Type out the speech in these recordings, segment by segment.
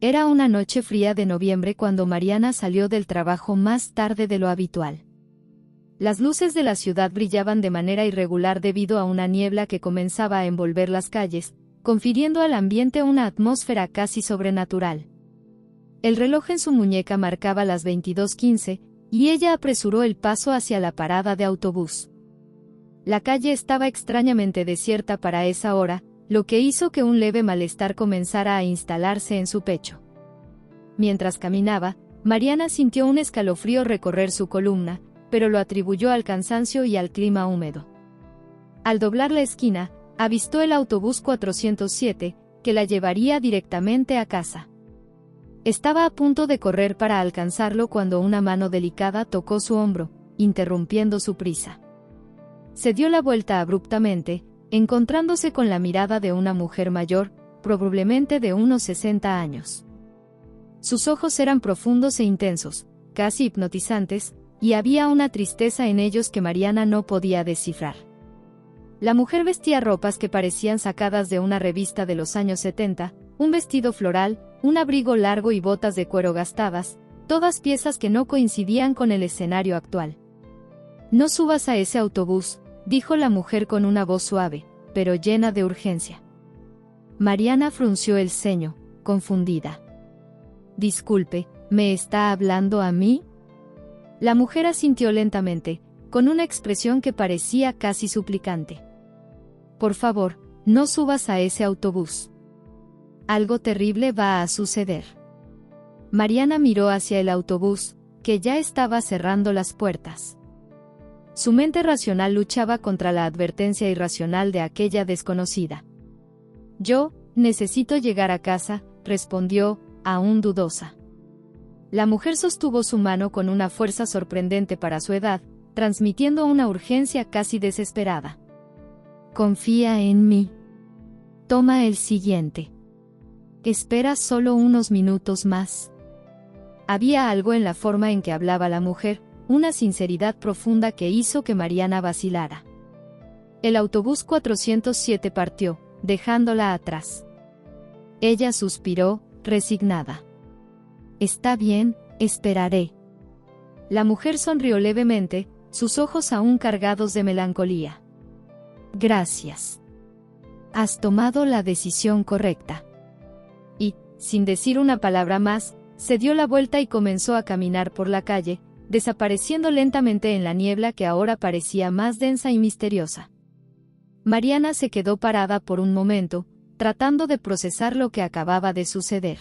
Era una noche fría de noviembre cuando Mariana salió del trabajo más tarde de lo habitual. Las luces de la ciudad brillaban de manera irregular debido a una niebla que comenzaba a envolver las calles, confiriendo al ambiente una atmósfera casi sobrenatural. El reloj en su muñeca marcaba las 22:15, y ella apresuró el paso hacia la parada de autobús. La calle estaba extrañamente desierta para esa hora, lo que hizo que un leve malestar comenzara a instalarse en su pecho. Mientras caminaba, Mariana sintió un escalofrío recorrer su columna, pero lo atribuyó al cansancio y al clima húmedo. Al doblar la esquina, avistó el autobús 407, que la llevaría directamente a casa. Estaba a punto de correr para alcanzarlo cuando una mano delicada tocó su hombro, interrumpiendo su prisa. Se dio la vuelta abruptamente, encontrándose con la mirada de una mujer mayor, probablemente de unos 60 años. Sus ojos eran profundos e intensos, casi hipnotizantes, y había una tristeza en ellos que Mariana no podía descifrar. La mujer vestía ropas que parecían sacadas de una revista de los años 70, un vestido floral, un abrigo largo y botas de cuero gastadas, todas piezas que no coincidían con el escenario actual. «No subas a ese autobús», dijo la mujer con una voz suave, pero llena de urgencia. Mariana frunció el ceño, confundida. «Disculpe, ¿me está hablando a mí?». La mujer asintió lentamente, con una expresión que parecía casi suplicante. «Por favor, no subas a ese autobús. Algo terrible va a suceder». Mariana miró hacia el autobús, que ya estaba cerrando las puertas. Su mente racional luchaba contra la advertencia irracional de aquella desconocida. «Yo necesito llegar a casa», respondió, aún dudosa. La mujer sostuvo su mano con una fuerza sorprendente para su edad, transmitiendo una urgencia casi desesperada. «Confía en mí. Toma el siguiente. Espera solo unos minutos más». Había algo en la forma en que hablaba la mujer, una sinceridad profunda que hizo que Mariana vacilara. El autobús 407 partió, dejándola atrás. Ella suspiró, resignada. «Está bien, esperaré». La mujer sonrió levemente, sus ojos aún cargados de melancolía. «Gracias. Has tomado la decisión correcta». Y, sin decir una palabra más, se dio la vuelta y comenzó a caminar por la calle, desapareciendo lentamente en la niebla que ahora parecía más densa y misteriosa. Mariana se quedó parada por un momento, tratando de procesar lo que acababa de suceder.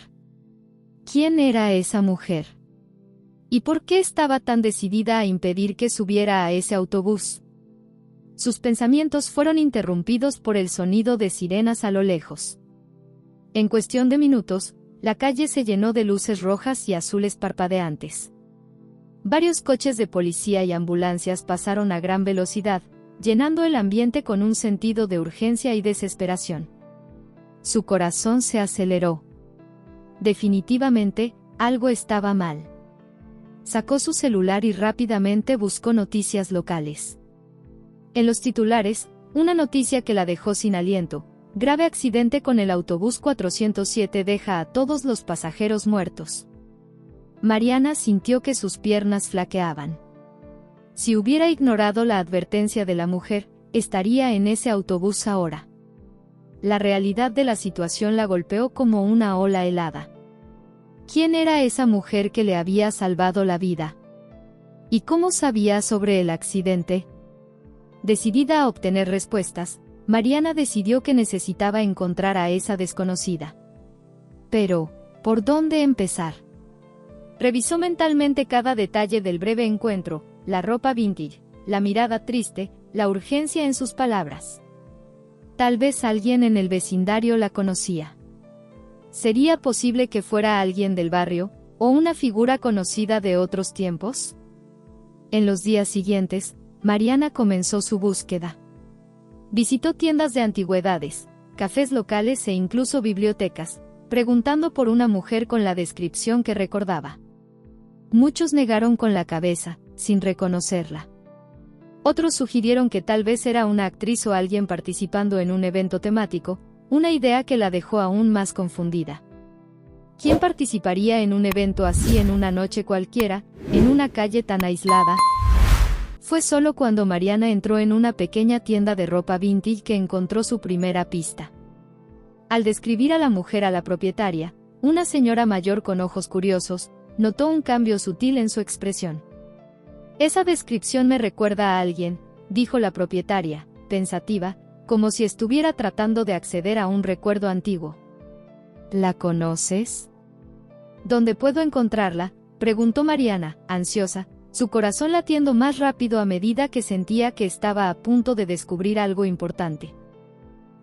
¿Quién era esa mujer? ¿Y por qué estaba tan decidida a impedir que subiera a ese autobús? Sus pensamientos fueron interrumpidos por el sonido de sirenas a lo lejos. En cuestión de minutos, la calle se llenó de luces rojas y azules parpadeantes. Varios coches de policía y ambulancias pasaron a gran velocidad, llenando el ambiente con un sentido de urgencia y desesperación. Su corazón se aceleró. Definitivamente, algo estaba mal. Sacó su celular y rápidamente buscó noticias locales. En los titulares, una noticia que la dejó sin aliento: grave accidente con el autobús 407 deja a todos los pasajeros muertos. Mariana sintió que sus piernas flaqueaban. Si hubiera ignorado la advertencia de la mujer, estaría en ese autobús ahora. La realidad de la situación la golpeó como una ola helada. ¿Quién era esa mujer que le había salvado la vida? ¿Y cómo sabía sobre el accidente? Decidida a obtener respuestas, Mariana decidió que necesitaba encontrar a esa desconocida. Pero, ¿por dónde empezar? Revisó mentalmente cada detalle del breve encuentro: la ropa vintage, la mirada triste, la urgencia en sus palabras. Tal vez alguien en el vecindario la conocía. ¿Sería posible que fuera alguien del barrio, o una figura conocida de otros tiempos? En los días siguientes, Mariana comenzó su búsqueda. Visitó tiendas de antigüedades, cafés locales e incluso bibliotecas, preguntando por una mujer con la descripción que recordaba. Muchos negaron con la cabeza, sin reconocerla. Otros sugirieron que tal vez era una actriz o alguien participando en un evento temático, una idea que la dejó aún más confundida. ¿Quién participaría en un evento así en una noche cualquiera, en una calle tan aislada? Fue solo cuando Mariana entró en una pequeña tienda de ropa vintage que encontró su primera pista. Al describir a la mujer a la propietaria, una señora mayor con ojos curiosos, notó un cambio sutil en su expresión. «Esa descripción me recuerda a alguien», dijo la propietaria, pensativa, como si estuviera tratando de acceder a un recuerdo antiguo. «¿La conoces?» «¿Dónde puedo encontrarla?», preguntó Mariana, ansiosa, su corazón latiendo más rápido a medida que sentía que estaba a punto de descubrir algo importante.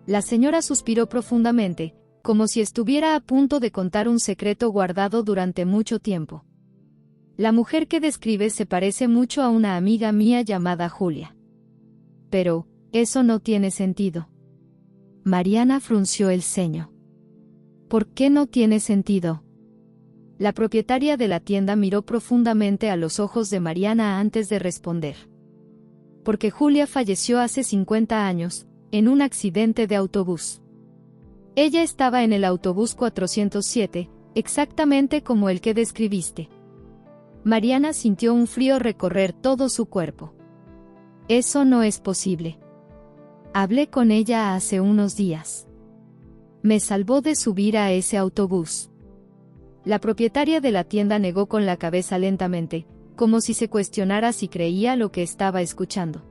La señora suspiró profundamente, como si estuviera a punto de contar un secreto guardado durante mucho tiempo. «La mujer que describes se parece mucho a una amiga mía llamada Julia». «Pero, eso no tiene sentido». Mariana frunció el ceño. «¿Por qué no tiene sentido?». La propietaria de la tienda miró profundamente a los ojos de Mariana antes de responder. «Porque Julia falleció hace 50 años, en un accidente de autobús. Ella estaba en el autobús 407, exactamente como el que describiste». Mariana sintió un frío recorrer todo su cuerpo. «Eso no es posible. Hablé con ella hace unos días. Me salvó de subir a ese autobús». La propietaria de la tienda negó con la cabeza lentamente, como si se cuestionara si creía lo que estaba escuchando.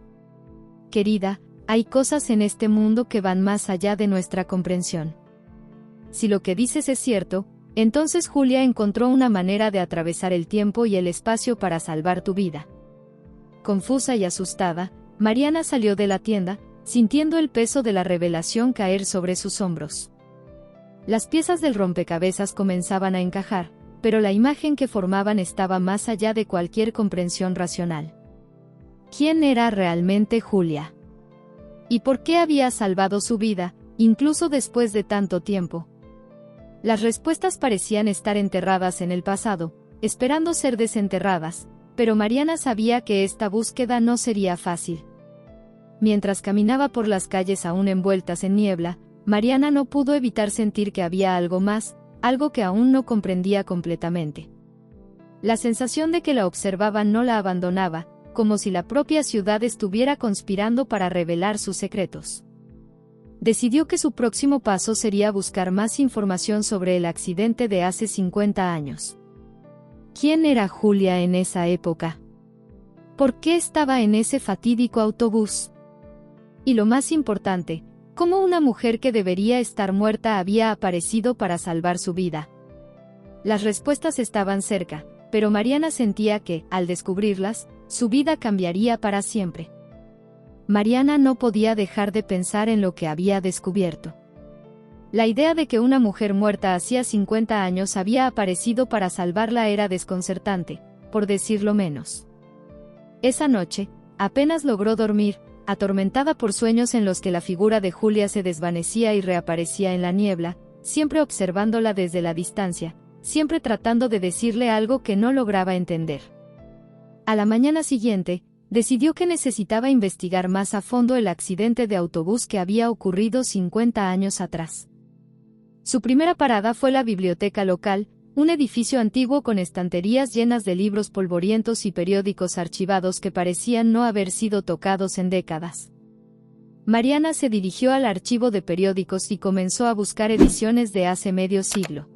«Querida, hay cosas en este mundo que van más allá de nuestra comprensión. Si lo que dices es cierto, entonces Julia encontró una manera de atravesar el tiempo y el espacio para salvar tu vida». Confusa y asustada, Mariana salió de la tienda, sintiendo el peso de la revelación caer sobre sus hombros. Las piezas del rompecabezas comenzaban a encajar, pero la imagen que formaban estaba más allá de cualquier comprensión racional. ¿Quién era realmente Julia? ¿Y por qué había salvado su vida, incluso después de tanto tiempo? Las respuestas parecían estar enterradas en el pasado, esperando ser desenterradas, pero Mariana sabía que esta búsqueda no sería fácil. Mientras caminaba por las calles aún envueltas en niebla, Mariana no pudo evitar sentir que había algo más, algo que aún no comprendía completamente. La sensación de que la observaban no la abandonaba, como si la propia ciudad estuviera conspirando para revelar sus secretos. Decidió que su próximo paso sería buscar más información sobre el accidente de hace 50 años. ¿Quién era Julia en esa época? ¿Por qué estaba en ese fatídico autobús? Y lo más importante, ¿cómo una mujer que debería estar muerta había aparecido para salvar su vida? Las respuestas estaban cerca, pero Mariana sentía que, al descubrirlas, su vida cambiaría para siempre. Mariana no podía dejar de pensar en lo que había descubierto. La idea de que una mujer muerta hacía 50 años había aparecido para salvarla era desconcertante, por decirlo menos. Esa noche, apenas logró dormir, atormentada por sueños en los que la figura de Julia se desvanecía y reaparecía en la niebla, siempre observándola desde la distancia, siempre tratando de decirle algo que no lograba entender. A la mañana siguiente, decidió que necesitaba investigar más a fondo el accidente de autobús que había ocurrido 50 años atrás. Su primera parada fue la biblioteca local, un edificio antiguo con estanterías llenas de libros polvorientos y periódicos archivados que parecían no haber sido tocados en décadas. Mariana se dirigió al archivo de periódicos y comenzó a buscar ediciones de hace medio siglo.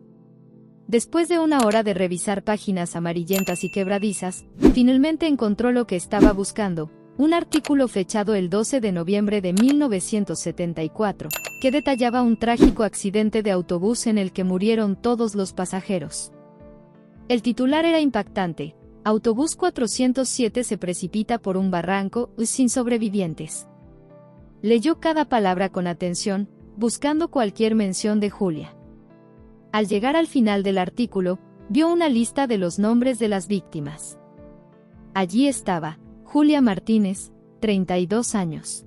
Después de una hora de revisar páginas amarillentas y quebradizas, finalmente encontró lo que estaba buscando, un artículo fechado el 12 de noviembre de 1974, que detallaba un trágico accidente de autobús en el que murieron todos los pasajeros. El titular era impactante: Autobús 407 se precipita por un barranco, sin sobrevivientes. Leyó cada palabra con atención, buscando cualquier mención de Julia. Al llegar al final del artículo, vio una lista de los nombres de las víctimas. Allí estaba Julia Martínez, 32 años.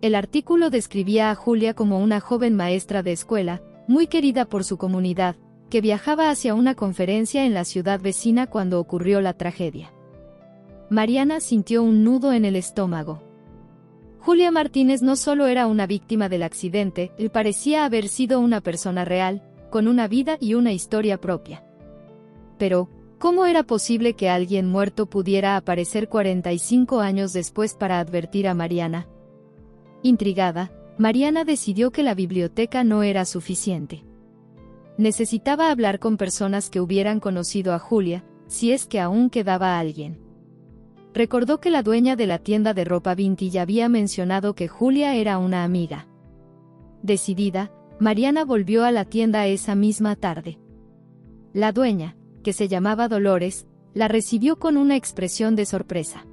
El artículo describía a Julia como una joven maestra de escuela, muy querida por su comunidad, que viajaba hacia una conferencia en la ciudad vecina cuando ocurrió la tragedia. Mariana sintió un nudo en el estómago. Julia Martínez no solo era una víctima del accidente, parecía haber sido una persona real, con una vida y una historia propia. Pero, ¿cómo era posible que alguien muerto pudiera aparecer 45 años después para advertir a Mariana? Intrigada, Mariana decidió que la biblioteca no era suficiente. Necesitaba hablar con personas que hubieran conocido a Julia, si es que aún quedaba alguien. Recordó que la dueña de la tienda de ropa vintage había mencionado que Julia era una amiga. Decidida, Mariana volvió a la tienda esa misma tarde. La dueña, que se llamaba Dolores, la recibió con una expresión de sorpresa.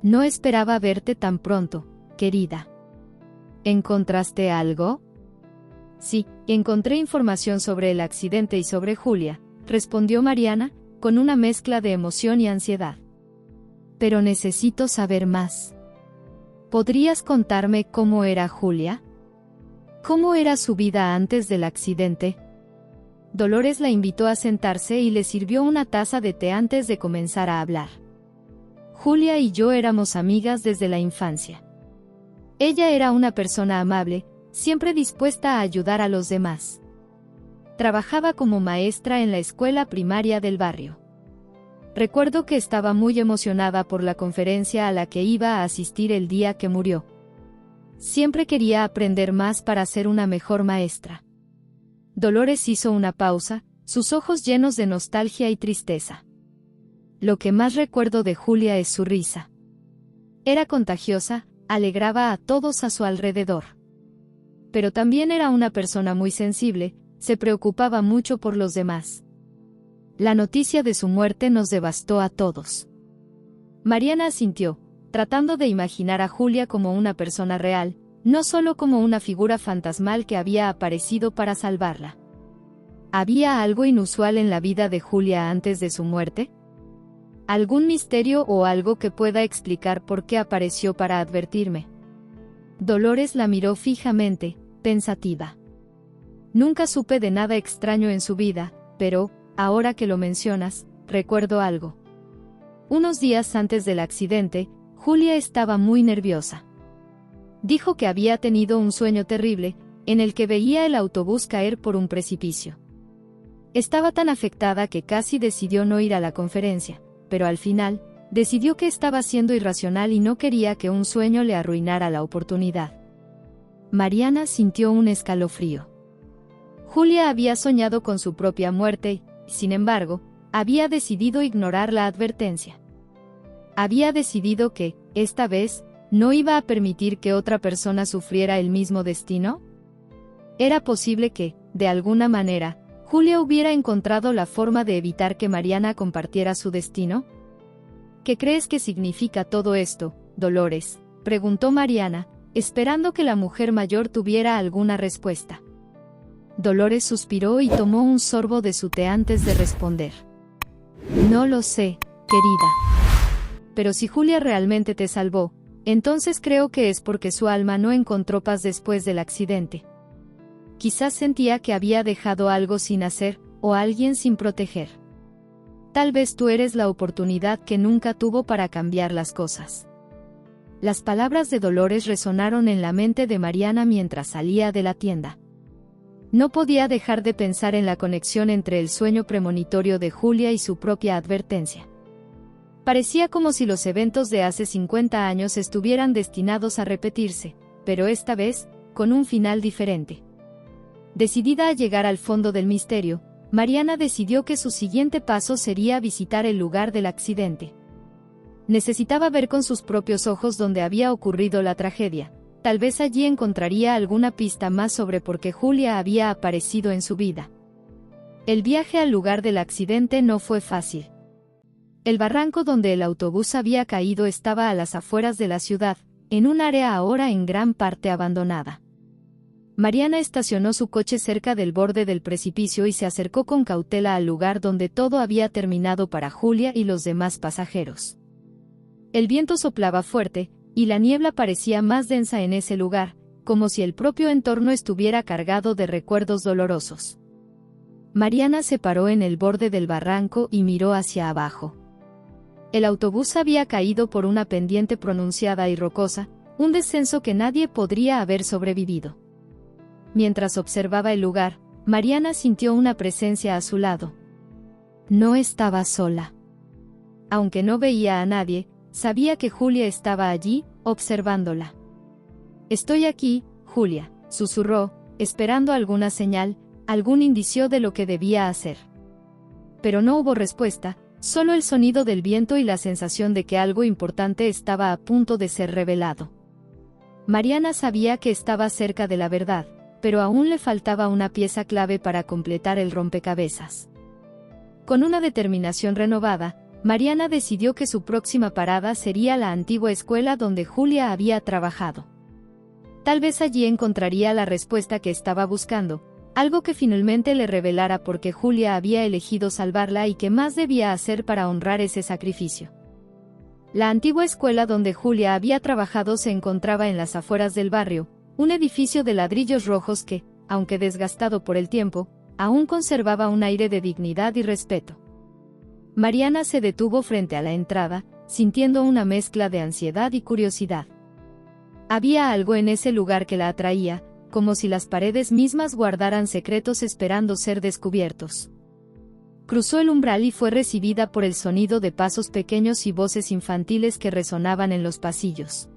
No esperaba verte tan pronto, querida. ¿Encontraste algo? Sí, encontré información sobre el accidente y sobre Julia, respondió Mariana, con una mezcla de emoción y ansiedad. Pero necesito saber más. ¿Podrías contarme cómo era Julia? ¿Cómo era su vida antes del accidente? Dolores la invitó a sentarse y le sirvió una taza de té antes de comenzar a hablar. Julia y yo éramos amigas desde la infancia. Ella era una persona amable, siempre dispuesta a ayudar a los demás. Trabajaba como maestra en la escuela primaria del barrio. Recuerdo que estaba muy emocionada por la conferencia a la que iba a asistir el día que murió. Siempre quería aprender más para ser una mejor maestra. Dolores hizo una pausa, sus ojos llenos de nostalgia y tristeza. Lo que más recuerdo de Julia es su risa. Era contagiosa, alegraba a todos a su alrededor. Pero también era una persona muy sensible, se preocupaba mucho por los demás. La noticia de su muerte nos devastó a todos. Mariana asintió, tratando de imaginar a Julia como una persona real, no solo como una figura fantasmal que había aparecido para salvarla. ¿Había algo inusual en la vida de Julia antes de su muerte? ¿Algún misterio o algo que pueda explicar por qué apareció para advertirme? Dolores la miró fijamente, pensativa. Nunca supe de nada extraño en su vida, pero, ahora que lo mencionas, recuerdo algo. Unos días antes del accidente, Julia estaba muy nerviosa. Dijo que había tenido un sueño terrible, en el que veía el autobús caer por un precipicio. Estaba tan afectada que casi decidió no ir a la conferencia, pero al final, decidió que estaba siendo irracional y no quería que un sueño le arruinara la oportunidad. Mariana sintió un escalofrío. Julia había soñado con su propia muerte y, sin embargo, había decidido ignorar la advertencia. Había decidido que, esta vez, no iba a permitir que otra persona sufriera el mismo destino. ¿Era posible que, de alguna manera, Julia hubiera encontrado la forma de evitar que Mariana compartiera su destino? ¿Qué crees que significa todo esto, Dolores?, preguntó Mariana, esperando que la mujer mayor tuviera alguna respuesta. Dolores suspiró y tomó un sorbo de su té antes de responder. No lo sé, querida. Pero si Julia realmente te salvó, entonces creo que es porque su alma no encontró paz después del accidente. Quizás sentía que había dejado algo sin hacer, o alguien sin proteger. Tal vez tú eres la oportunidad que nunca tuvo para cambiar las cosas. Las palabras de Dolores resonaron en la mente de Mariana mientras salía de la tienda. No podía dejar de pensar en la conexión entre el sueño premonitorio de Julia y su propia advertencia. Parecía como si los eventos de hace 50 años estuvieran destinados a repetirse, pero esta vez, con un final diferente. Decidida a llegar al fondo del misterio, Mariana decidió que su siguiente paso sería visitar el lugar del accidente. Necesitaba ver con sus propios ojos dónde había ocurrido la tragedia. Tal vez allí encontraría alguna pista más sobre por qué Julia había aparecido en su vida. El viaje al lugar del accidente no fue fácil. El barranco donde el autobús había caído estaba a las afueras de la ciudad, en un área ahora en gran parte abandonada. Mariana estacionó su coche cerca del borde del precipicio y se acercó con cautela al lugar donde todo había terminado para Julia y los demás pasajeros. El viento soplaba fuerte, y la niebla parecía más densa en ese lugar, como si el propio entorno estuviera cargado de recuerdos dolorosos. Mariana se paró en el borde del barranco y miró hacia abajo. El autobús había caído por una pendiente pronunciada y rocosa, un descenso que nadie podría haber sobrevivido. Mientras observaba el lugar, Mariana sintió una presencia a su lado. No estaba sola. Aunque no veía a nadie, sabía que Julia estaba allí, observándola. «Estoy aquí, Julia», susurró, esperando alguna señal, algún indicio de lo que debía hacer. Pero no hubo respuesta, solo el sonido del viento y la sensación de que algo importante estaba a punto de ser revelado. Mariana sabía que estaba cerca de la verdad, pero aún le faltaba una pieza clave para completar el rompecabezas. Con una determinación renovada, Mariana decidió que su próxima parada sería la antigua escuela donde Julia había trabajado. Tal vez allí encontraría la respuesta que estaba buscando, algo que finalmente le revelara por qué Julia había elegido salvarla y qué más debía hacer para honrar ese sacrificio. La antigua escuela donde Julia había trabajado se encontraba en las afueras del barrio, un edificio de ladrillos rojos que, aunque desgastado por el tiempo, aún conservaba un aire de dignidad y respeto. Mariana se detuvo frente a la entrada, sintiendo una mezcla de ansiedad y curiosidad. Había algo en ese lugar que la atraía, como si las paredes mismas guardaran secretos esperando ser descubiertos. Cruzó el umbral y fue recibida por el sonido de pasos pequeños y voces infantiles que resonaban en los pasillos.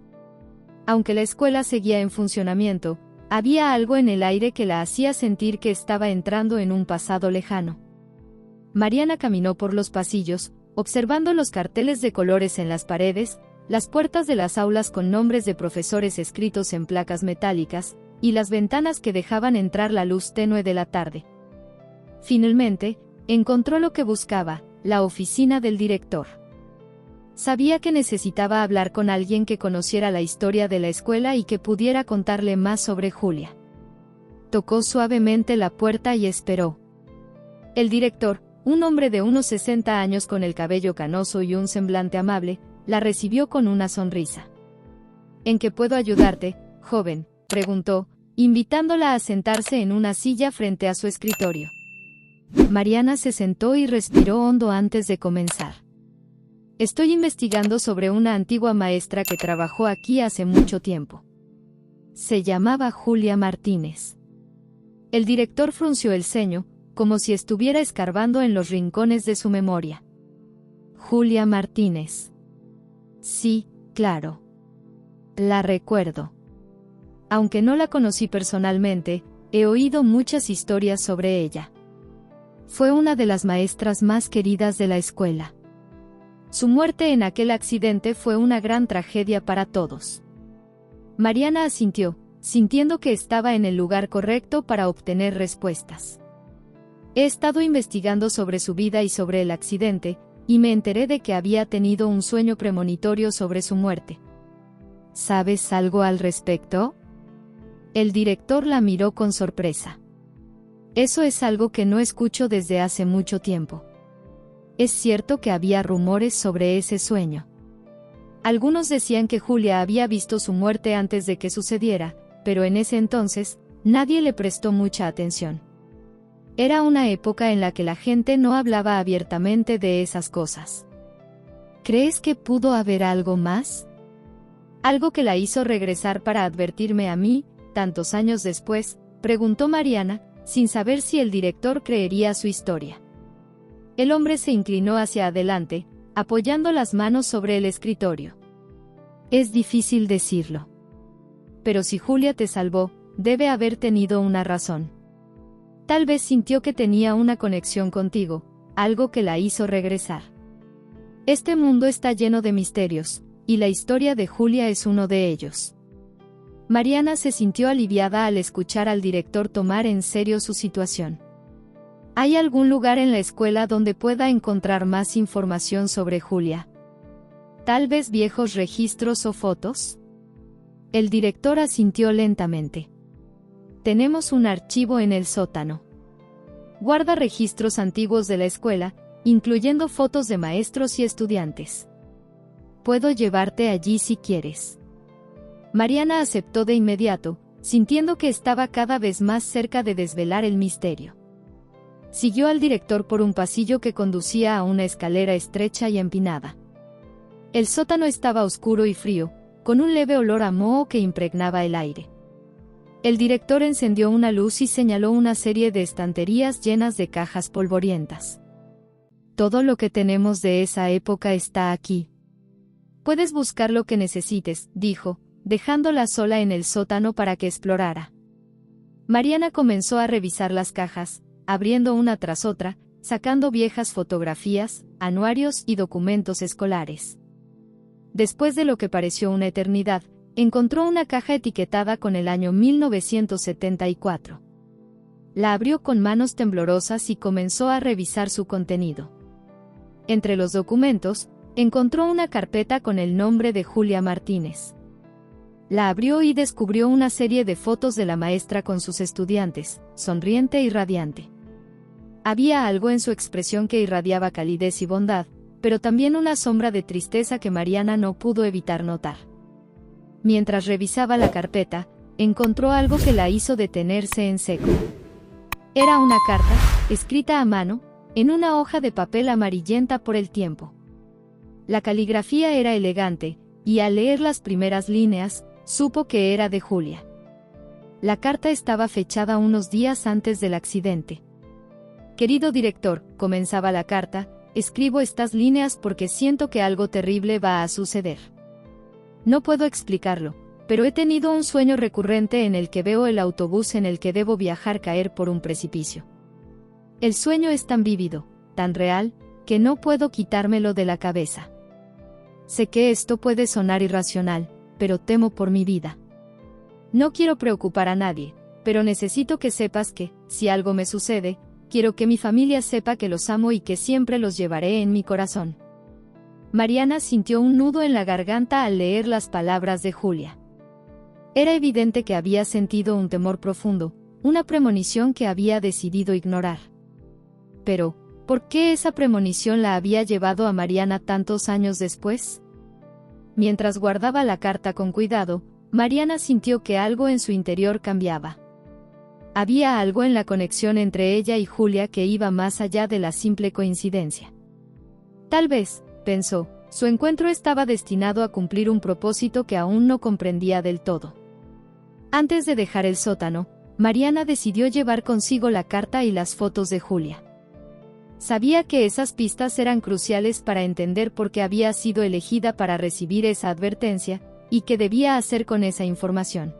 Aunque la escuela seguía en funcionamiento, había algo en el aire que la hacía sentir que estaba entrando en un pasado lejano. Mariana caminó por los pasillos, observando los carteles de colores en las paredes, las puertas de las aulas con nombres de profesores escritos en placas metálicas, y las ventanas que dejaban entrar la luz tenue de la tarde. Finalmente, encontró lo que buscaba, la oficina del director. Sabía que necesitaba hablar con alguien que conociera la historia de la escuela y que pudiera contarle más sobre Julia. Tocó suavemente la puerta y esperó. El director, un hombre de unos 60 años con el cabello canoso y un semblante amable, la recibió con una sonrisa. «¿En qué puedo ayudarte, joven?», preguntó, invitándola a sentarse en una silla frente a su escritorio. Mariana se sentó y respiró hondo antes de comenzar. «Estoy investigando sobre una antigua maestra que trabajó aquí hace mucho tiempo. Se llamaba Julia Martínez». El director frunció el ceño, como si estuviera escarbando en los rincones de su memoria. «Julia Martínez. Sí, claro. La recuerdo. Aunque no la conocí personalmente, he oído muchas historias sobre ella. Fue una de las maestras más queridas de la escuela. Su muerte en aquel accidente fue una gran tragedia para todos». Mariana asintió, sintiendo que estaba en el lugar correcto para obtener respuestas. «He estado investigando sobre su vida y sobre el accidente, y me enteré de que había tenido un sueño premonitorio sobre su muerte. ¿Sabes algo al respecto?». El director la miró con sorpresa. «Eso es algo que no escucho desde hace mucho tiempo. Es cierto que había rumores sobre ese sueño. Algunos decían que Julia había visto su muerte antes de que sucediera, pero en ese entonces, nadie le prestó mucha atención. Era una época en la que la gente no hablaba abiertamente de esas cosas». «¿Crees que pudo haber algo más? ¿Algo que la hizo regresar para advertirme a mí, tantos años después?», preguntó Mariana, sin saber si el director creería su historia. El hombre se inclinó hacia adelante, apoyando las manos sobre el escritorio. «Es difícil decirlo. Pero si Julia te salvó, debe haber tenido una razón. Tal vez sintió que tenía una conexión contigo, algo que la hizo regresar. Este mundo está lleno de misterios, y la historia de Julia es uno de ellos». Mariana se sintió aliviada al escuchar al director tomar en serio su situación. «¿Hay algún lugar en la escuela donde pueda encontrar más información sobre Julia? ¿Tal vez viejos registros o fotos?». El director asintió lentamente. «Tenemos un archivo en el sótano. Guarda registros antiguos de la escuela, incluyendo fotos de maestros y estudiantes. Puedo llevarte allí si quieres». Mariana aceptó de inmediato, sintiendo que estaba cada vez más cerca de desvelar el misterio. Siguió al director por un pasillo que conducía a una escalera estrecha y empinada. El sótano estaba oscuro y frío, con un leve olor a moho que impregnaba el aire. El director encendió una luz y señaló una serie de estanterías llenas de cajas polvorientas. Todo lo que tenemos de esa época está aquí. Puedes buscar lo que necesites, dijo, dejándola sola en el sótano para que explorara. Mariana comenzó a revisar las cajas, abriendo una tras otra, sacando viejas fotografías, anuarios y documentos escolares. Después de lo que pareció una eternidad, encontró una caja etiquetada con el año 1974. La abrió con manos temblorosas y comenzó a revisar su contenido. Entre los documentos, encontró una carpeta con el nombre de Julia Martínez. La abrió y descubrió una serie de fotos de la maestra con sus estudiantes, sonriente y radiante. Había algo en su expresión que irradiaba calidez y bondad, pero también una sombra de tristeza que Mariana no pudo evitar notar. Mientras revisaba la carpeta, encontró algo que la hizo detenerse en seco. Era una carta, escrita a mano, en una hoja de papel amarillenta por el tiempo. La caligrafía era elegante, y al leer las primeras líneas, supo que era de Julia. La carta estaba fechada unos días antes del accidente. Querido director, comenzaba la carta, escribo estas líneas porque siento que algo terrible va a suceder. No puedo explicarlo, pero he tenido un sueño recurrente en el que veo el autobús en el que debo viajar caer por un precipicio. El sueño es tan vívido, tan real, que no puedo quitármelo de la cabeza. Sé que esto puede sonar irracional, pero temo por mi vida. No quiero preocupar a nadie, pero necesito que sepas que, si algo me sucede, quiero que mi familia sepa que los amo y que siempre los llevaré en mi corazón. Mariana sintió un nudo en la garganta al leer las palabras de Julia. Era evidente que había sentido un temor profundo, una premonición que había decidido ignorar. Pero, ¿por qué esa premonición la había llevado a Mariana tantos años después? Mientras guardaba la carta con cuidado, Mariana sintió que algo en su interior cambiaba. Había algo en la conexión entre ella y Julia que iba más allá de la simple coincidencia. Tal vez, pensó, su encuentro estaba destinado a cumplir un propósito que aún no comprendía del todo. Antes de dejar el sótano, Mariana decidió llevar consigo la carta y las fotos de Julia. Sabía que esas pistas eran cruciales para entender por qué había sido elegida para recibir esa advertencia, y qué debía hacer con esa información.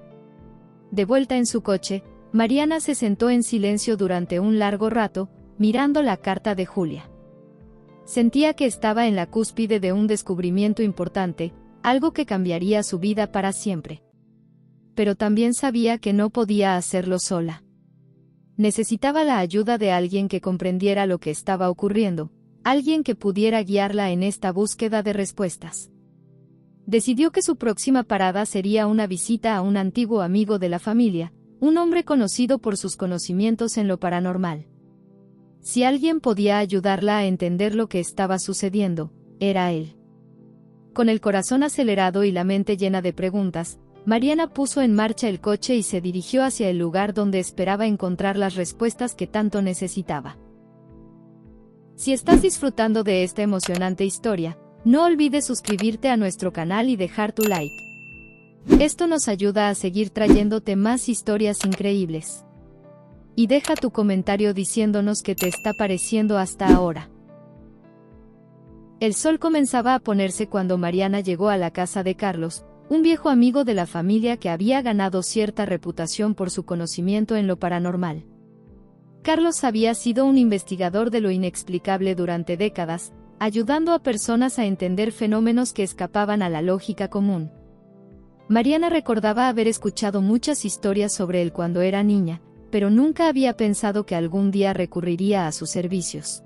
De vuelta en su coche, Mariana se sentó en silencio durante un largo rato, mirando la carta de Julia. Sentía que estaba en la cúspide de un descubrimiento importante, algo que cambiaría su vida para siempre. Pero también sabía que no podía hacerlo sola. Necesitaba la ayuda de alguien que comprendiera lo que estaba ocurriendo, alguien que pudiera guiarla en esta búsqueda de respuestas. Decidió que su próxima parada sería una visita a un antiguo amigo de la familia, un hombre conocido por sus conocimientos en lo paranormal. Si alguien podía ayudarla a entender lo que estaba sucediendo, era él. Con el corazón acelerado y la mente llena de preguntas, Mariana puso en marcha el coche y se dirigió hacia el lugar donde esperaba encontrar las respuestas que tanto necesitaba. Si estás disfrutando de esta emocionante historia, no olvides suscribirte a nuestro canal y dejar tu like. Esto nos ayuda a seguir trayéndote más historias increíbles. Y deja tu comentario diciéndonos qué te está pareciendo hasta ahora. El sol comenzaba a ponerse cuando Mariana llegó a la casa de Carlos, un viejo amigo de la familia que había ganado cierta reputación por su conocimiento en lo paranormal. Carlos había sido un investigador de lo inexplicable durante décadas, ayudando a personas a entender fenómenos que escapaban a la lógica común. Mariana recordaba haber escuchado muchas historias sobre él cuando era niña, pero nunca había pensado que algún día recurriría a sus servicios.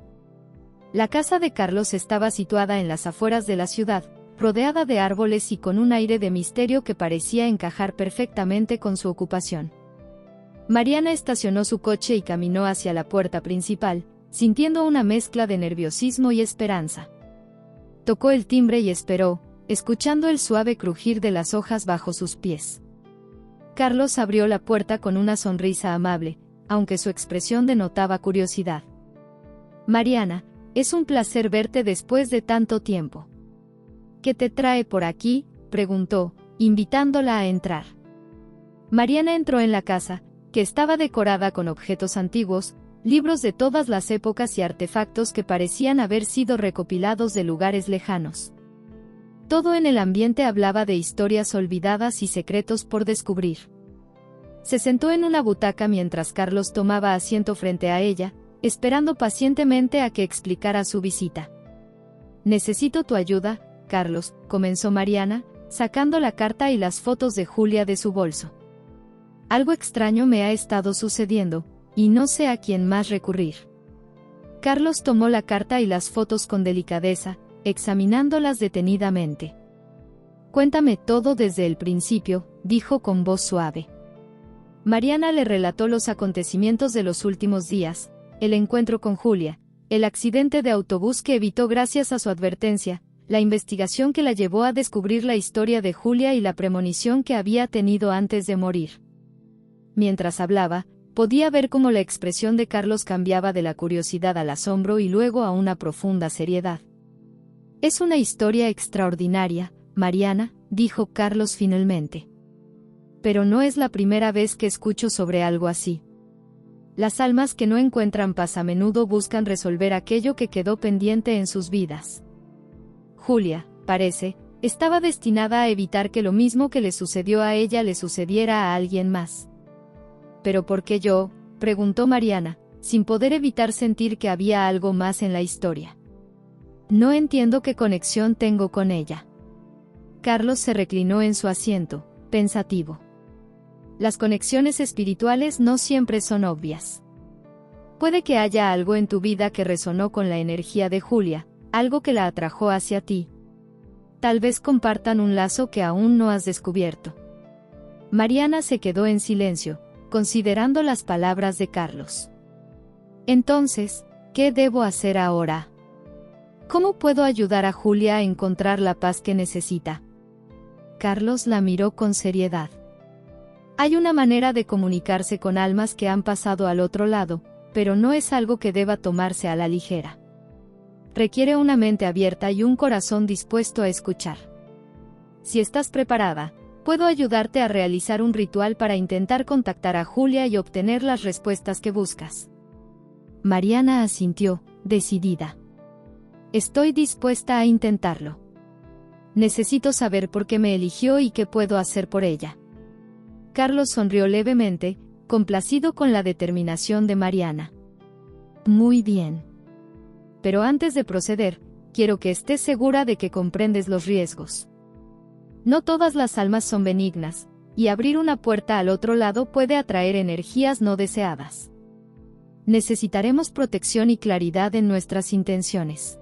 La casa de Carlos estaba situada en las afueras de la ciudad, rodeada de árboles y con un aire de misterio que parecía encajar perfectamente con su ocupación. Mariana estacionó su coche y caminó hacia la puerta principal, sintiendo una mezcla de nerviosismo y esperanza. Tocó el timbre y esperó, escuchando el suave crujir de las hojas bajo sus pies. Carlos abrió la puerta con una sonrisa amable, aunque su expresión denotaba curiosidad. «Mariana, es un placer verte después de tanto tiempo». «¿Qué te trae por aquí?», preguntó, invitándola a entrar. Mariana entró en la casa, que estaba decorada con objetos antiguos, libros de todas las épocas y artefactos que parecían haber sido recopilados de lugares lejanos. Todo en el ambiente hablaba de historias olvidadas y secretos por descubrir. Se sentó en una butaca mientras Carlos tomaba asiento frente a ella, esperando pacientemente a que explicara su visita. «Necesito tu ayuda, Carlos», comenzó Mariana, sacando la carta y las fotos de Julia de su bolso. «Algo extraño me ha estado sucediendo, y no sé a quién más recurrir». Carlos tomó la carta y las fotos con delicadeza, examinándolas detenidamente. «Cuéntame todo desde el principio», dijo con voz suave. Mariana le relató los acontecimientos de los últimos días, el encuentro con Julia, el accidente de autobús que evitó gracias a su advertencia, la investigación que la llevó a descubrir la historia de Julia y la premonición que había tenido antes de morir. Mientras hablaba, podía ver cómo la expresión de Carlos cambiaba de la curiosidad al asombro y luego a una profunda seriedad. «Es una historia extraordinaria, Mariana», dijo Carlos finalmente. «Pero no es la primera vez que escucho sobre algo así. Las almas que no encuentran paz a menudo buscan resolver aquello que quedó pendiente en sus vidas. Julia, parece, estaba destinada a evitar que lo mismo que le sucedió a ella le sucediera a alguien más». «¿Pero por qué yo?», preguntó Mariana, sin poder evitar sentir que había algo más en la historia. «No entiendo qué conexión tengo con ella». Carlos se reclinó en su asiento, pensativo. Las conexiones espirituales no siempre son obvias. Puede que haya algo en tu vida que resonó con la energía de Julia, algo que la atrajo hacia ti. Tal vez compartan un lazo que aún no has descubierto. Mariana se quedó en silencio, considerando las palabras de Carlos. «Entonces, ¿qué debo hacer ahora? ¿Cómo puedo ayudar a Julia a encontrar la paz que necesita?». Carlos la miró con seriedad. «Hay una manera de comunicarse con almas que han pasado al otro lado, pero no es algo que deba tomarse a la ligera. Requiere una mente abierta y un corazón dispuesto a escuchar. Si estás preparada, puedo ayudarte a realizar un ritual para intentar contactar a Julia y obtener las respuestas que buscas». Mariana asintió, decidida. «Estoy dispuesta a intentarlo. Necesito saber por qué me eligió y qué puedo hacer por ella». Carlos sonrió levemente, complacido con la determinación de Mariana. «Muy bien. Pero antes de proceder, quiero que estés segura de que comprendes los riesgos. No todas las almas son benignas, y abrir una puerta al otro lado puede atraer energías no deseadas. Necesitaremos protección y claridad en nuestras intenciones».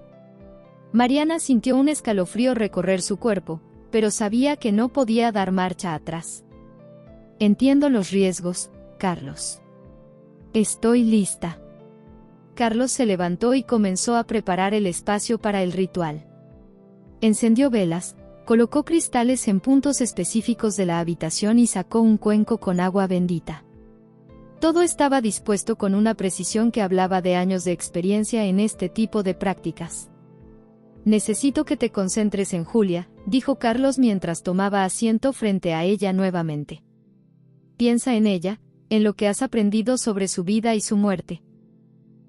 Mariana sintió un escalofrío recorrer su cuerpo, pero sabía que no podía dar marcha atrás. «Entiendo los riesgos, Carlos. Estoy lista». Carlos se levantó y comenzó a preparar el espacio para el ritual. Encendió velas, colocó cristales en puntos específicos de la habitación y sacó un cuenco con agua bendita. Todo estaba dispuesto con una precisión que hablaba de años de experiencia en este tipo de prácticas. «Necesito que te concentres en Julia», dijo Carlos mientras tomaba asiento frente a ella nuevamente. «Piensa en ella, en lo que has aprendido sobre su vida y su muerte.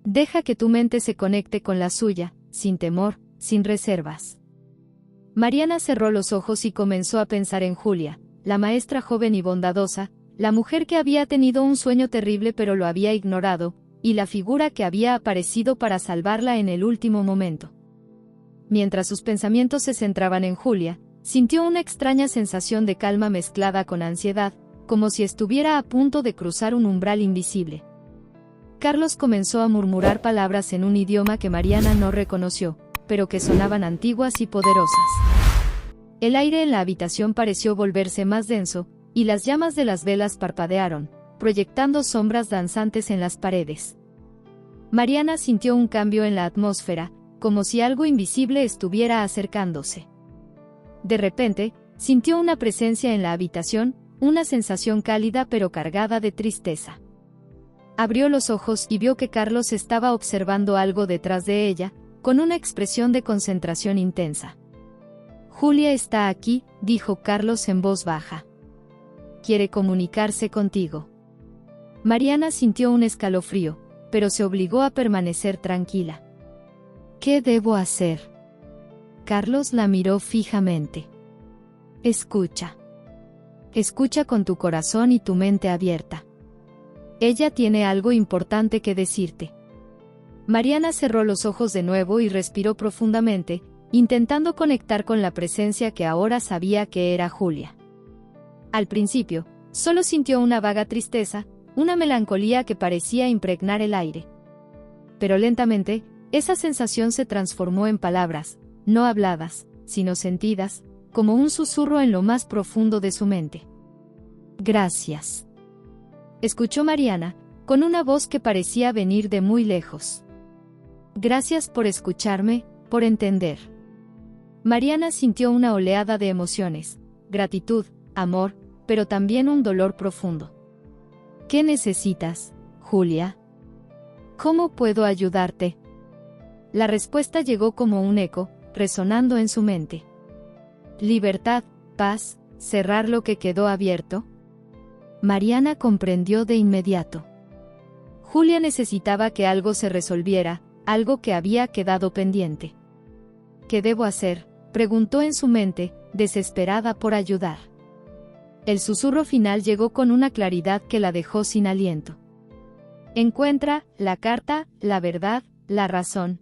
Deja que tu mente se conecte con la suya, sin temor, sin reservas». Mariana cerró los ojos y comenzó a pensar en Julia, la maestra joven y bondadosa, la mujer que había tenido un sueño terrible pero lo había ignorado, y la figura que había aparecido para salvarla en el último momento. Mientras sus pensamientos se centraban en Julia, sintió una extraña sensación de calma mezclada con ansiedad, como si estuviera a punto de cruzar un umbral invisible. Carlos comenzó a murmurar palabras en un idioma que Mariana no reconoció, pero que sonaban antiguas y poderosas. El aire en la habitación pareció volverse más denso, y las llamas de las velas parpadearon, proyectando sombras danzantes en las paredes. Mariana sintió un cambio en la atmósfera, como si algo invisible estuviera acercándose. De repente, sintió una presencia en la habitación, una sensación cálida pero cargada de tristeza. Abrió los ojos y vio que Carlos estaba observando algo detrás de ella, con una expresión de concentración intensa. «Julia está aquí», dijo Carlos en voz baja. quiere comunicarse contigo. Mariana sintió un escalofrío, pero se obligó a permanecer tranquila. ¿Qué debo hacer? Carlos la miró fijamente. Escucha. Escucha con tu corazón y tu mente abierta. Ella tiene algo importante que decirte. Mariana cerró los ojos de nuevo y respiró profundamente, intentando conectar con la presencia que ahora sabía que era Julia. Al principio, solo sintió una vaga tristeza, una melancolía que parecía impregnar el aire. Pero lentamente, esa sensación se transformó en palabras, no habladas, sino sentidas, como un susurro en lo más profundo de su mente. Gracias. Escuchó Mariana, con una voz que parecía venir de muy lejos. Gracias por escucharme, por entender. Mariana sintió una oleada de emociones, gratitud, amor, pero también un dolor profundo. ¿Qué necesitas, Julia? ¿Cómo puedo ayudarte? La respuesta llegó como un eco, resonando en su mente. Libertad, paz, cerrar lo que quedó abierto. Mariana comprendió de inmediato. Julia necesitaba que algo se resolviera, algo que había quedado pendiente. ¿Qué debo hacer?, preguntó en su mente, desesperada por ayudar. El susurro final llegó con una claridad que la dejó sin aliento. Encuentra la carta, la verdad, la razón.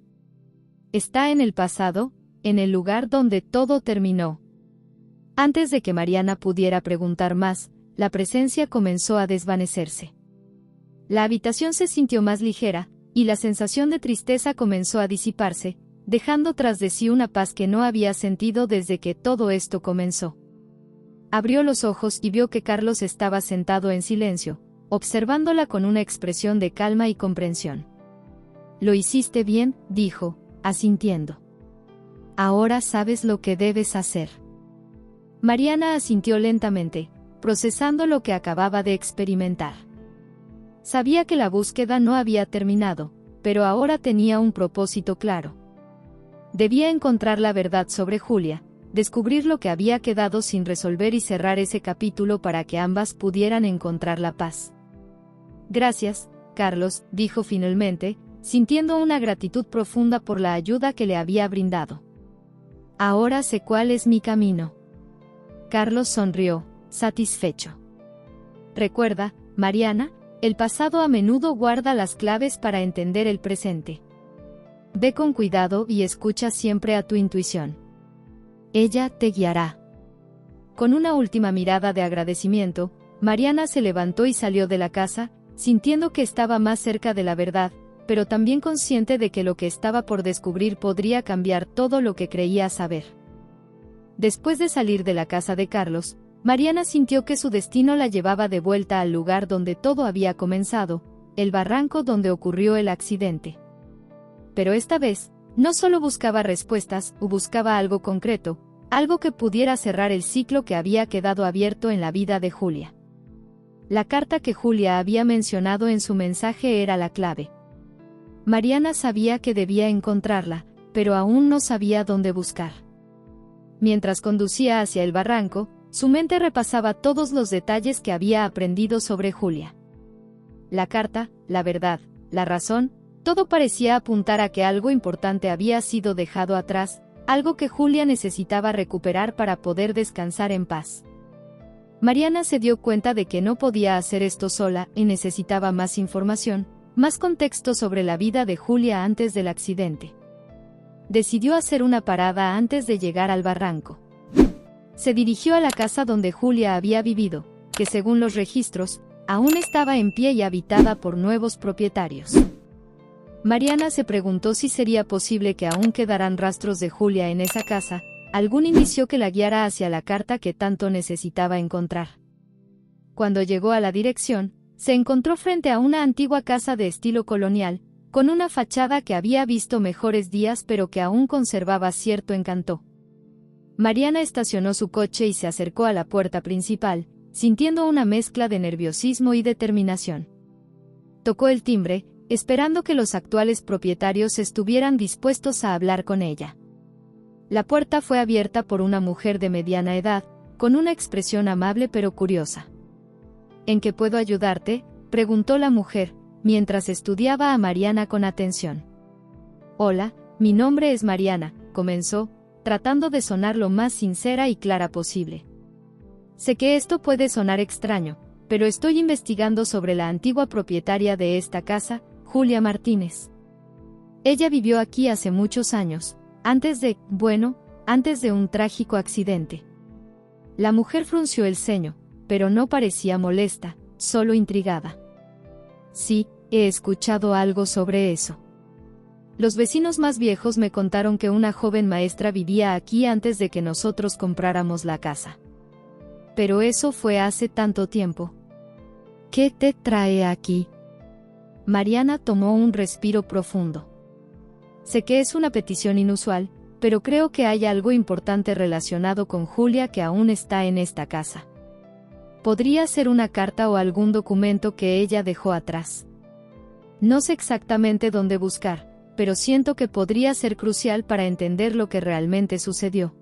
Está en el pasado, en el lugar donde todo terminó. Antes de que Mariana pudiera preguntar más, la presencia comenzó a desvanecerse. La habitación se sintió más ligera, y la sensación de tristeza comenzó a disiparse, dejando tras de sí una paz que no había sentido desde que todo esto comenzó. Abrió los ojos y vio que Carlos estaba sentado en silencio, observándola con una expresión de calma y comprensión. «Lo hiciste bien», dijo, asintiendo. «Ahora sabes lo que debes hacer». Mariana asintió lentamente, procesando lo que acababa de experimentar. Sabía que la búsqueda no había terminado, pero ahora tenía un propósito claro. Debía encontrar la verdad sobre Julia, descubrir lo que había quedado sin resolver y cerrar ese capítulo para que ambas pudieran encontrar la paz. «Gracias, Carlos», dijo finalmente, sintiendo una gratitud profunda por la ayuda que le había brindado. «Ahora sé cuál es mi camino». Carlos sonrió, satisfecho. «Recuerda, Mariana, el pasado a menudo guarda las claves para entender el presente. Ve con cuidado y escucha siempre a tu intuición. Ella te guiará». Con una última mirada de agradecimiento, Mariana se levantó y salió de la casa, sintiendo que estaba más cerca de la verdad, pero también consciente de que lo que estaba por descubrir podría cambiar todo lo que creía saber. Después de salir de la casa de Carlos, Mariana sintió que su destino la llevaba de vuelta al lugar donde todo había comenzado, el barranco donde ocurrió el accidente. Pero esta vez, no solo buscaba respuestas, o buscaba algo concreto, algo que pudiera cerrar el ciclo que había quedado abierto en la vida de Julia. La carta que Julia había mencionado en su mensaje era la clave. Mariana sabía que debía encontrarla, pero aún no sabía dónde buscar. Mientras conducía hacia el barranco, su mente repasaba todos los detalles que había aprendido sobre Julia. La carta, la verdad, la razón, todo parecía apuntar a que algo importante había sido dejado atrás, algo que Julia necesitaba recuperar para poder descansar en paz. Mariana se dio cuenta de que no podía hacer esto sola y necesitaba más información, más contexto sobre la vida de Julia antes del accidente. Decidió hacer una parada antes de llegar al barranco. Se dirigió a la casa donde Julia había vivido, que según los registros, aún estaba en pie y habitada por nuevos propietarios. Mariana se preguntó si sería posible que aún quedaran rastros de Julia en esa casa, algún indicio que la guiara hacia la carta que tanto necesitaba encontrar. Cuando llegó a la dirección, se encontró frente a una antigua casa de estilo colonial, con una fachada que había visto mejores días pero que aún conservaba cierto encanto. Mariana estacionó su coche y se acercó a la puerta principal, sintiendo una mezcla de nerviosismo y determinación. Tocó el timbre, esperando que los actuales propietarios estuvieran dispuestos a hablar con ella. La puerta fue abierta por una mujer de mediana edad, con una expresión amable pero curiosa. ¿En qué puedo ayudarte?, preguntó la mujer, mientras estudiaba a Mariana con atención. Hola, mi nombre es Mariana, comenzó, tratando de sonar lo más sincera y clara posible. Sé que esto puede sonar extraño, pero estoy investigando sobre la antigua propietaria de esta casa, Julia Martínez. Ella vivió aquí hace muchos años, antes de un trágico accidente. La mujer frunció el ceño, pero no parecía molesta, solo intrigada. Sí, he escuchado algo sobre eso. Los vecinos más viejos me contaron que una joven maestra vivía aquí antes de que nosotros compráramos la casa. Pero eso fue hace tanto tiempo. ¿Qué te trae aquí? Mariana tomó un respiro profundo. Sé que es una petición inusual, pero creo que hay algo importante relacionado con Julia que aún está en esta casa. Podría ser una carta o algún documento que ella dejó atrás. No sé exactamente dónde buscar, pero siento que podría ser crucial para entender lo que realmente sucedió.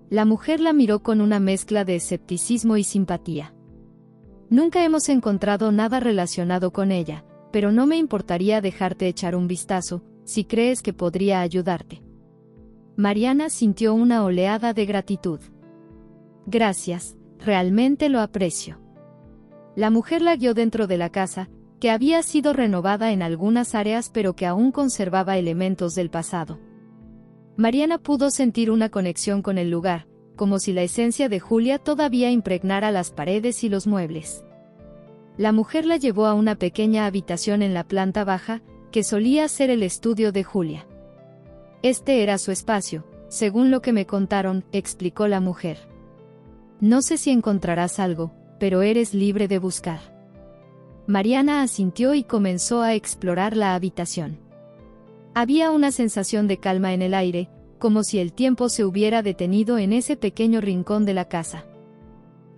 La mujer la miró con una mezcla de escepticismo y simpatía. Nunca hemos encontrado nada relacionado con ella, pero no me importaría dejarte echar un vistazo, si crees que podría ayudarte. Mariana sintió una oleada de gratitud. Gracias, realmente lo aprecio. La mujer la guió dentro de la casa, que había sido renovada en algunas áreas pero que aún conservaba elementos del pasado. Mariana pudo sentir una conexión con el lugar, como si la esencia de Julia todavía impregnara las paredes y los muebles. La mujer la llevó a una pequeña habitación en la planta baja, que solía ser el estudio de Julia. Este era su espacio, según lo que me contaron, explicó la mujer. No sé si encontrarás algo, pero eres libre de buscar. Mariana asintió y comenzó a explorar la habitación. Había una sensación de calma en el aire, como si el tiempo se hubiera detenido en ese pequeño rincón de la casa.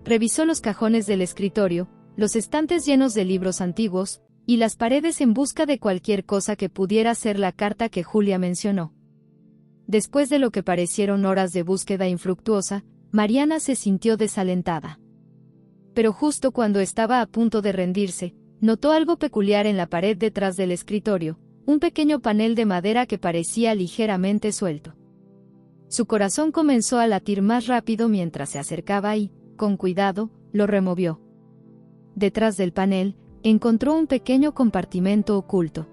Revisó los cajones del escritorio, los estantes llenos de libros antiguos, y las paredes en busca de cualquier cosa que pudiera ser la carta que Julia mencionó. Después de lo que parecieron horas de búsqueda infructuosa, Mariana se sintió desalentada. Pero justo cuando estaba a punto de rendirse, notó algo peculiar en la pared detrás del escritorio, un pequeño panel de madera que parecía ligeramente suelto. Su corazón comenzó a latir más rápido mientras se acercaba y, con cuidado, lo removió. Detrás del panel, encontró un pequeño compartimento oculto.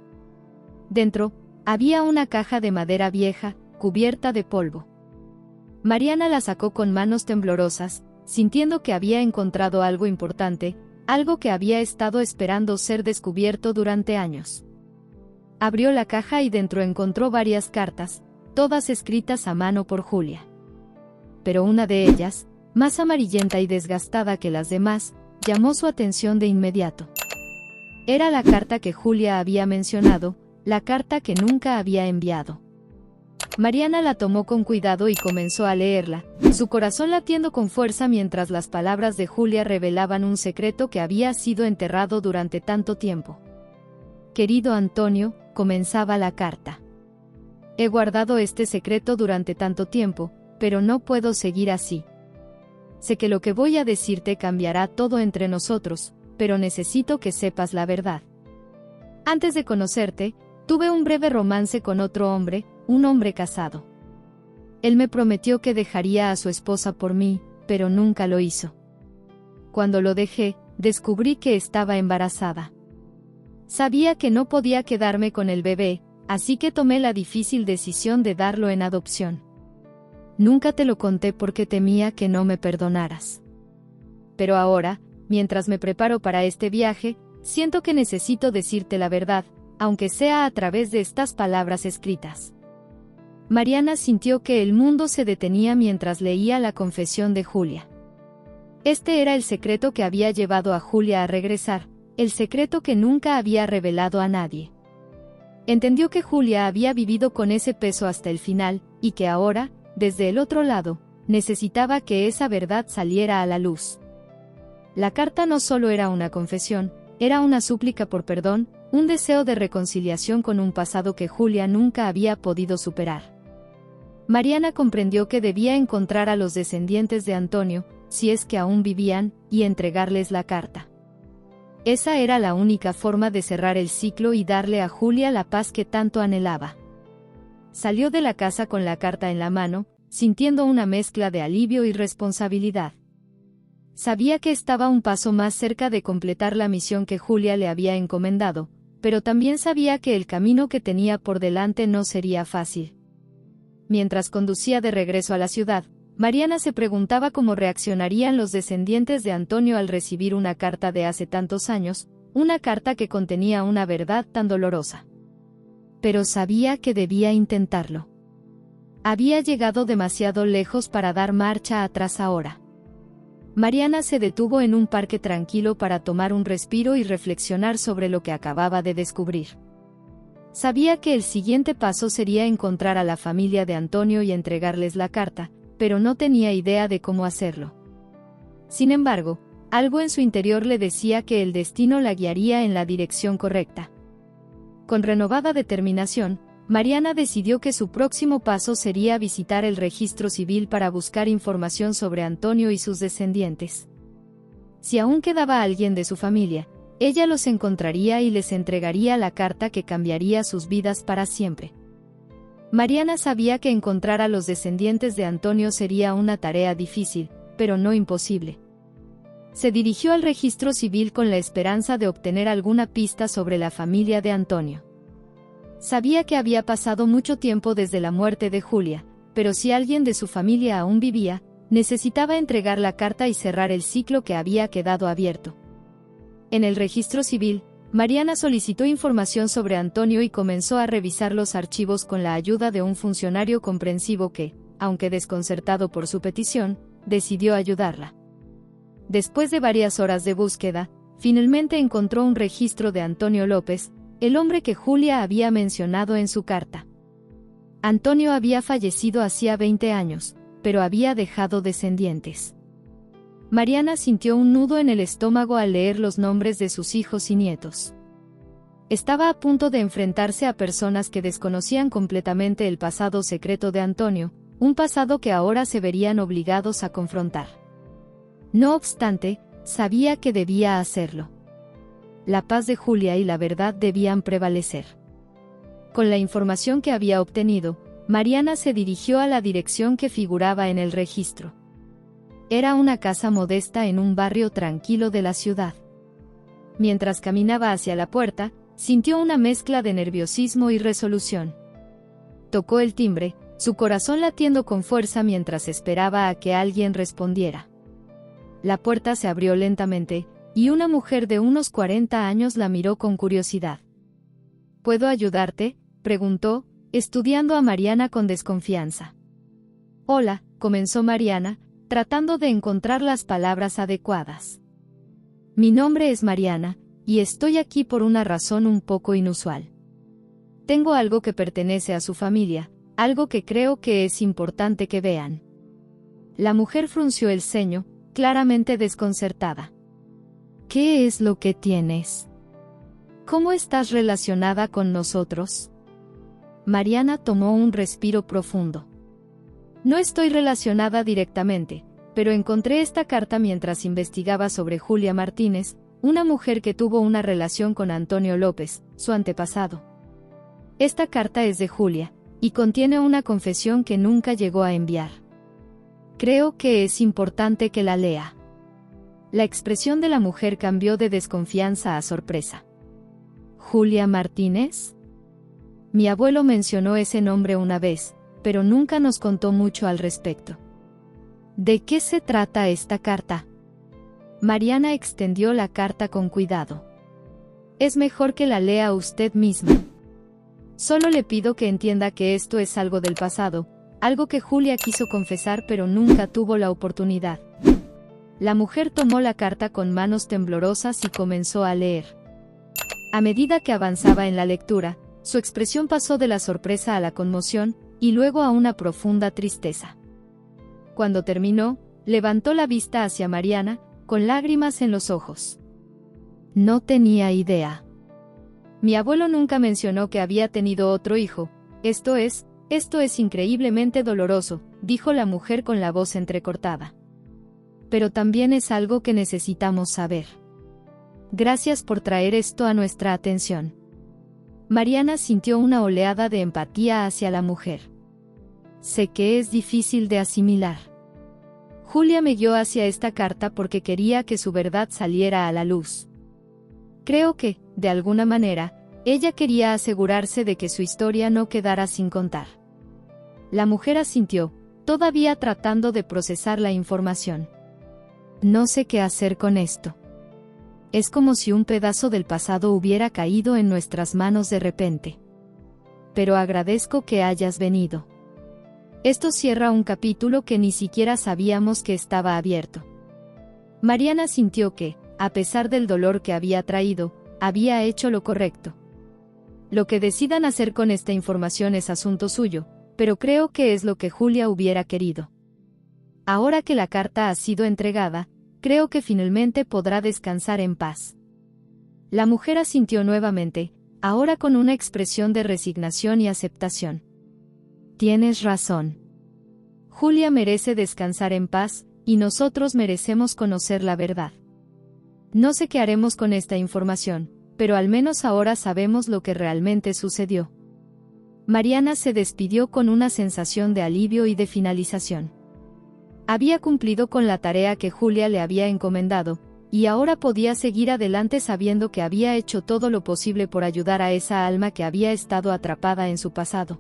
Dentro, había una caja de madera vieja, cubierta de polvo. Mariana la sacó con manos temblorosas, sintiendo que había encontrado algo importante, algo que había estado esperando ser descubierto durante años. Abrió la caja y dentro encontró varias cartas, todas escritas a mano por Julia. Pero una de ellas, más amarillenta y desgastada que las demás, llamó su atención de inmediato. Era la carta que Julia había mencionado, la carta que nunca había enviado. Mariana la tomó con cuidado y comenzó a leerla, su corazón latiendo con fuerza mientras las palabras de Julia revelaban un secreto que había sido enterrado durante tanto tiempo. Querido Antonio, comenzaba la carta. He guardado este secreto durante tanto tiempo, pero no puedo seguir así. Sé que lo que voy a decirte cambiará todo entre nosotros, pero necesito que sepas la verdad. Antes de conocerte, tuve un breve romance con otro hombre, un hombre casado. Él me prometió que dejaría a su esposa por mí, pero nunca lo hizo. Cuando lo dejé, descubrí que estaba embarazada. Sabía que no podía quedarme con el bebé, así que tomé la difícil decisión de darlo en adopción. Nunca te lo conté porque temía que no me perdonaras. Pero ahora, mientras me preparo para este viaje, siento que necesito decirte la verdad, aunque sea a través de estas palabras escritas. Mariana sintió que el mundo se detenía mientras leía la confesión de Julia. Este era el secreto que había llevado a Julia a regresar, el secreto que nunca había revelado a nadie. Entendió que Julia había vivido con ese peso hasta el final, y que ahora, desde el otro lado, necesitaba que esa verdad saliera a la luz. La carta no solo era una confesión, era una súplica por perdón, un deseo de reconciliación con un pasado que Julia nunca había podido superar. Mariana comprendió que debía encontrar a los descendientes de Antonio, si es que aún vivían, y entregarles la carta. Esa era la única forma de cerrar el ciclo y darle a Julia la paz que tanto anhelaba. Salió de la casa con la carta en la mano, sintiendo una mezcla de alivio y responsabilidad. Sabía que estaba un paso más cerca de completar la misión que Julia le había encomendado, pero también sabía que el camino que tenía por delante no sería fácil. Mientras conducía de regreso a la ciudad, Mariana se preguntaba cómo reaccionarían los descendientes de Antonio al recibir una carta de hace tantos años, una carta que contenía una verdad tan dolorosa. Pero sabía que debía intentarlo. Había llegado demasiado lejos para dar marcha atrás ahora. Mariana se detuvo en un parque tranquilo para tomar un respiro y reflexionar sobre lo que acababa de descubrir. Sabía que el siguiente paso sería encontrar a la familia de Antonio y entregarles la carta, pero no tenía idea de cómo hacerlo. Sin embargo, algo en su interior le decía que el destino la guiaría en la dirección correcta. Con renovada determinación, Mariana decidió que su próximo paso sería visitar el registro civil para buscar información sobre Antonio y sus descendientes. Si aún quedaba alguien de su familia, ella los encontraría y les entregaría la carta que cambiaría sus vidas para siempre. Mariana sabía que encontrar a los descendientes de Antonio sería una tarea difícil, pero no imposible. Se dirigió al registro civil con la esperanza de obtener alguna pista sobre la familia de Antonio. Sabía que había pasado mucho tiempo desde la muerte de Julia, pero si alguien de su familia aún vivía, necesitaba entregar la carta y cerrar el ciclo que había quedado abierto. En el registro civil, Mariana solicitó información sobre Antonio y comenzó a revisar los archivos con la ayuda de un funcionario comprensivo que, aunque desconcertado por su petición, decidió ayudarla. Después de varias horas de búsqueda, finalmente encontró un registro de Antonio López, el hombre que Julia había mencionado en su carta. Antonio había fallecido hacía 20 años, pero había dejado descendientes. Mariana sintió un nudo en el estómago al leer los nombres de sus hijos y nietos. Estaba a punto de enfrentarse a personas que desconocían completamente el pasado secreto de Antonio, un pasado que ahora se verían obligados a confrontar. No obstante, sabía que debía hacerlo. La paz de Julia y la verdad debían prevalecer. Con la información que había obtenido, Mariana se dirigió a la dirección que figuraba en el registro. Era una casa modesta en un barrio tranquilo de la ciudad. Mientras caminaba hacia la puerta, sintió una mezcla de nerviosismo y resolución. Tocó el timbre, su corazón latiendo con fuerza mientras esperaba a que alguien respondiera. La puerta se abrió lentamente, y una mujer de unos 40 años la miró con curiosidad. ¿Puedo ayudarte?, preguntó, estudiando a Mariana con desconfianza. Hola, comenzó Mariana, tratando de encontrar las palabras adecuadas. Mi nombre es Mariana, y estoy aquí por una razón un poco inusual. Tengo algo que pertenece a su familia, algo que creo que es importante que vean. La mujer frunció el ceño, claramente desconcertada. ¿Qué es lo que tienes? ¿Cómo estás relacionada con nosotros? Mariana tomó un respiro profundo. No estoy relacionada directamente, pero encontré esta carta mientras investigaba sobre Julia Martínez, una mujer que tuvo una relación con Antonio López, su antepasado. Esta carta es de Julia, y contiene una confesión que nunca llegó a enviar. Creo que es importante que la lea. La expresión de la mujer cambió de desconfianza a sorpresa. ¿Julia Martínez? Mi abuelo mencionó ese nombre una vez, pero nunca nos contó mucho al respecto. ¿De qué se trata esta carta? Mariana extendió la carta con cuidado. Es mejor que la lea usted misma. Solo le pido que entienda que esto es algo del pasado, algo que Julia quiso confesar pero nunca tuvo la oportunidad. La mujer tomó la carta con manos temblorosas y comenzó a leer. A medida que avanzaba en la lectura, su expresión pasó de la sorpresa a la conmoción, y luego a una profunda tristeza. Cuando terminó, levantó la vista hacia Mariana, con lágrimas en los ojos. No tenía idea. Mi abuelo nunca mencionó que había tenido otro hijo. Esto es increíblemente doloroso, dijo la mujer con la voz entrecortada. Pero también es algo que necesitamos saber. Gracias por traer esto a nuestra atención. Mariana sintió una oleada de empatía hacia la mujer. Sé que es difícil de asimilar. Julia me guió hacia esta carta porque quería que su verdad saliera a la luz. Creo que, de alguna manera, ella quería asegurarse de que su historia no quedara sin contar. La mujer asintió, todavía tratando de procesar la información. No sé qué hacer con esto. Es como si un pedazo del pasado hubiera caído en nuestras manos de repente. Pero agradezco que hayas venido. Esto cierra un capítulo que ni siquiera sabíamos que estaba abierto. Mariana sintió que, a pesar del dolor que había traído, había hecho lo correcto. Lo que decidan hacer con esta información es asunto suyo, pero creo que es lo que Julia hubiera querido. Ahora que la carta ha sido entregada, creo que finalmente podrá descansar en paz. La mujer asintió nuevamente, ahora con una expresión de resignación y aceptación. Tienes razón. Julia merece descansar en paz, y nosotros merecemos conocer la verdad. No sé qué haremos con esta información, pero al menos ahora sabemos lo que realmente sucedió. Mariana se despidió con una sensación de alivio y de finalización. Había cumplido con la tarea que Julia le había encomendado, y ahora podía seguir adelante sabiendo que había hecho todo lo posible por ayudar a esa alma que había estado atrapada en su pasado.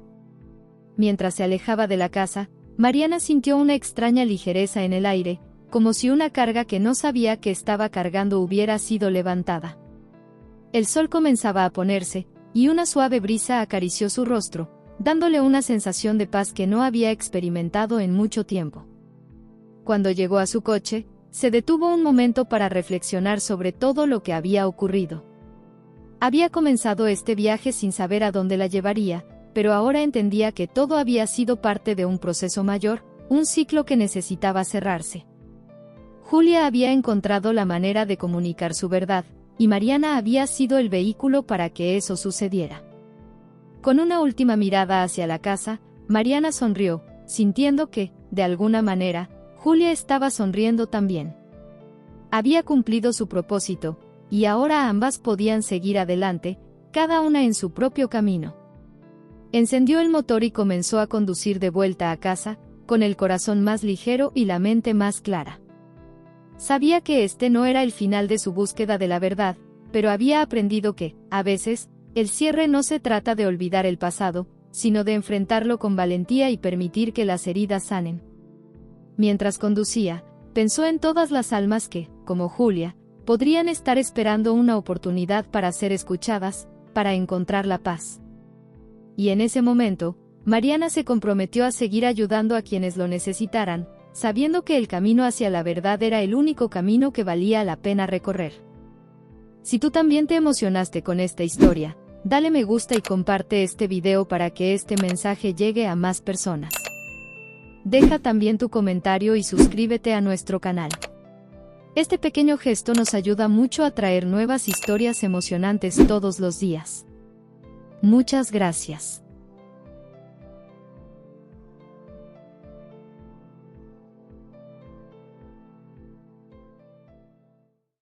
Mientras se alejaba de la casa, Mariana sintió una extraña ligereza en el aire, como si una carga que no sabía que estaba cargando hubiera sido levantada. El sol comenzaba a ponerse, y una suave brisa acarició su rostro, dándole una sensación de paz que no había experimentado en mucho tiempo. Cuando llegó a su coche, se detuvo un momento para reflexionar sobre todo lo que había ocurrido. Había comenzado este viaje sin saber a dónde la llevaría, pero ahora entendía que todo había sido parte de un proceso mayor, un ciclo que necesitaba cerrarse. Julia había encontrado la manera de comunicar su verdad, y Mariana había sido el vehículo para que eso sucediera. Con una última mirada hacia la casa, Mariana sonrió, sintiendo que, de alguna manera, Julia estaba sonriendo también. Había cumplido su propósito, y ahora ambas podían seguir adelante, cada una en su propio camino. Encendió el motor y comenzó a conducir de vuelta a casa, con el corazón más ligero y la mente más clara. Sabía que este no era el final de su búsqueda de la verdad, pero había aprendido que, a veces, el cierre no se trata de olvidar el pasado, sino de enfrentarlo con valentía y permitir que las heridas sanen. Mientras conducía, pensó en todas las almas que, como Julia, podrían estar esperando una oportunidad para ser escuchadas, para encontrar la paz. Y en ese momento, Mariana se comprometió a seguir ayudando a quienes lo necesitaran, sabiendo que el camino hacia la verdad era el único camino que valía la pena recorrer. Si tú también te emocionaste con esta historia, dale me gusta y comparte este video para que este mensaje llegue a más personas. Deja también tu comentario y suscríbete a nuestro canal. Este pequeño gesto nos ayuda mucho a traer nuevas historias emocionantes todos los días. Muchas gracias.